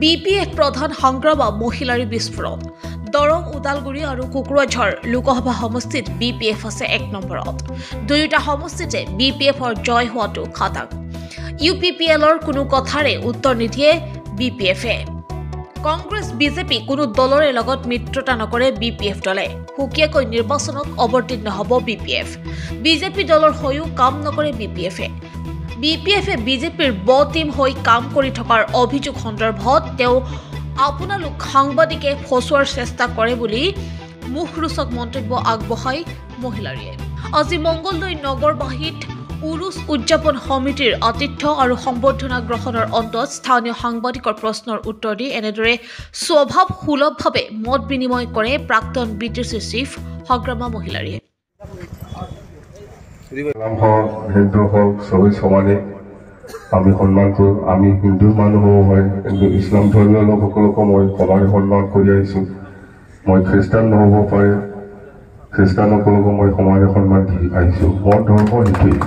BPF প্ৰধান সংগ্ৰাম মহিলাৰী বিস্ফোৰণ দৰং ওদালগুৰি আৰু কুকুৰাঝাৰ লোকসভা সমষ্টিত বিপিএফ আছে 1 নম্বৰত। দুয়োটা সমষ্টিতে বিপিএফৰ জয় হোৱাটো খাটাং। ইউপিপিএলৰ কোনো কথাৰে উত্তৰ নিদিয়ে বিপিএফে। কংগ্ৰেছ বিজেপি কোনো দলৰে লগত মিত্ৰতা নকৰে বিপিএফ দলে। সুকীয়াকৈ নিৰ্বাচনত অৱতীৰ্ণ হ'ব বিপিএফ। বিজেপি দলৰ হৈও কাম নকৰে বিপিএফে। বিপিএফে বিজেপিৰ টিম হৈ কাম কৰি থকাৰ অভিযোগ সন্দৰ্ভত তেওঁ আপোনালোক সাংবাদিকে ফচুৱাৰ চেষ্টা কৰে বুলি মুখৰোচক মন্তব্য আগবঢ়াই মহিলাৰীয়ে। আজি মংগলদৈ নগৰবাসীত উৰুছ উদযাপন সমিতিৰ আতিথ্য আৰু সম্বৰ্ধনা গ্ৰহণৰ অন্তত স্থানীয় সাংবাদিকৰ প্ৰশ্নৰ উত্তৰ দি এনেদৰে স্বভাৱ সুলভভাৱে মত বিনিময় কৰে প্ৰাক্তন বিটিচি চিফ সংগ্ৰামা মহিলাৰীয়ে। হিন্দু হওক সবাই সমানে আমি সন্মান কৰোঁ। আমি হিন্দু মানুহ হ'ব পাৰে, কিন্তু ইছলাম ধৰ্মীয় লোকসকলকো মই সমানে সন্মান কৰি আহিছোঁ। মই খ্ৰীষ্টান নহ'ব পাৰে, খ্ৰীষ্টানসকলকো মই সমানে সন্মান দি আহিছোঁ। মোৰ ধৰ্ম সেইটোৱেই।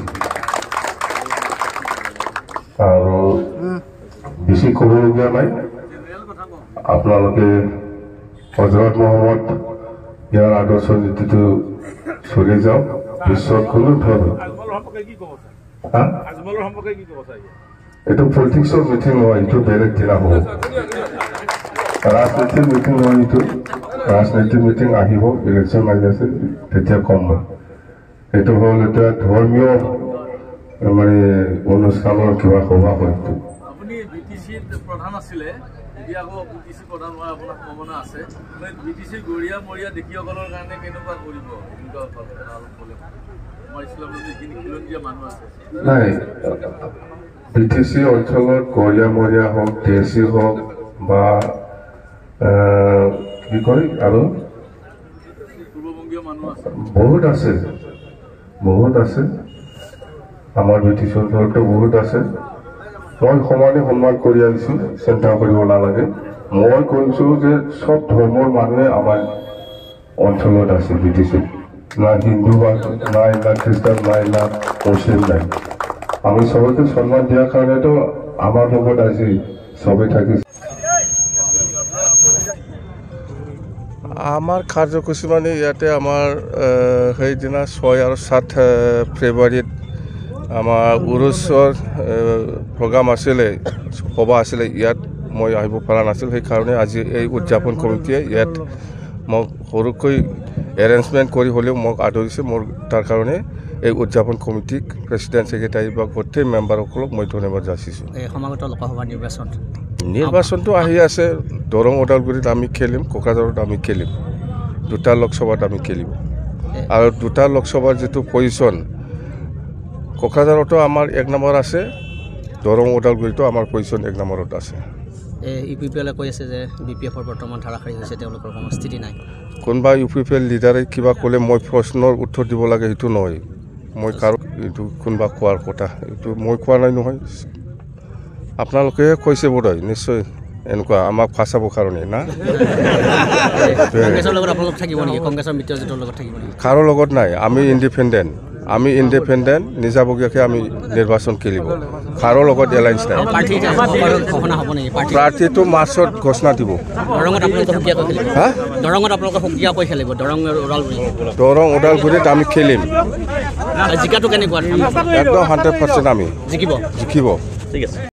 আৰু বেছি ক'বলগীয়া নাই। আপোনালোকে হজৰত মহম্মদ ইয়াৰ আদৰ্শ নীতিটো চলি যাওক। বিশ্বত কোনো ধৰ্ম এইটো পলিটিক্সৰ মিটিং নহয়, এইটো বেলেগ দিনা হ'ব। ৰাজনীতিৰ মিটিং নহয়, এইটো ৰাজনীতিৰ মিটিং আহিব। ইলেকশ্যন আহি আছে, তেতিয়া কম হয়। এইটো হ'ল এতিয়া ধৰ্মীয় মানে অনুষ্ঠানৰ কিবা সভা হয়। আপুনি বিটিচিৰ প্ৰধান আছিলে, এতিয়া আকৌ বিটিচি প্ৰধান হোৱাৰ আপোনাৰ সম্ভাৱনা আছে। বিটিচিৰ গৰিয়া মৰিয়া দেশীসকলৰ কাৰণে কেনেকুৱা কৰিব? নাই, বিটিচি অঞ্চলত গৰিয়া মৰিয়া হওক, টিএছচি হওক বা কি কয় আৰু বহুত আছে, বহুত আছে। আমাৰ বিটিচি অঞ্চলতো বহুত আছে। মই সমানে সন্মান কৰি আহিছোঁ, চিন্তা কৰিব নালাগে। মই কৈছোঁ যে চব ধৰ্মৰ মানুহে আমাৰ অঞ্চলত আছে বিটিচি। না হিন্দু নাই, না খ্ৰীষ্টান নাই, না মুছলিম নাই। আমি সবকে সন্মান দিয়াৰ কাৰণেতো আমাৰ লগত আজি সবেই থাকিছে। আমাৰ কাৰ্যসূচী মানে ইয়াতে আমাৰ সেইদিনা 6 আৰু 7 ফেব্ৰুৱাৰীত আমাৰ উৰুছৰ প্ৰগ্ৰাম আছিলে, সভা আছিলে। ইয়াত মই আহিব পৰা নাছিল, সেইকাৰণে আজি এই উদযাপন কমিটিয়ে ইয়াত মোক সৰুকৈ এৰেঞ্জমেণ্ট কৰি হ'লেও মোক আদৰিছে। মোৰ তাৰ কাৰণে এই উদযাপন কমিটিক, প্ৰেচিডেণ্ট ছেক্ৰেটাৰী বা গোটেই মেম্বাৰসকলক মই ধন্যবাদ যাচিছোঁ। সমাগত লোকসভা নিৰ্বাচনটো আহি আছে। দৰং ওদালগুৰিত আমি খেলিম, কোকৰাঝাৰত আমি খেলিম, 2টা লোকসভাত আমি খেলিম। আৰু 2টা লোকসভাৰ যিটো পজিশ্যন, কোকৰাঝাৰতো আমাৰ 1 নম্বৰ আছে, দৰং ওদালগুৰিতো আমাৰ পজিশ্যন 1 নম্বৰত আছে। ইউপিপিএলে কৈ আছে যে বিপিএফৰ বৰ্তমান ধাৰাসাৰী হৈছে, তেওঁলোকৰ কোনো স্থিতি নাই। কোনোবা ইউপিপিএল লিডাৰে কিবা ক'লে মই প্ৰশ্নৰ উত্তৰ দিব লাগে, সেইটো নহয়। মই কাৰো এইটো কোনোবা কোৱাৰ কথা, এইটো মই কোৱা নাই নহয়। আপোনালোকেহে কৈছে বোধহয়, নিশ্চয় এনেকুৱা আমাক ফাচাবৰ কাৰণে না। কাৰো লগত নাই, আমি ইণ্ডিপেণ্ডেণ্ট। নিজাববীয়াকৈ আমি নিৰ্বাচন খেলিব। কাৰো লগত এলায়েন্স নাই। প্ৰাৰ্থীটো মাৰ্চত ঘোষণা দিব। দৰং ওদালগুৰিত আমি খেলিম, একদম 100% আমি জিকিব।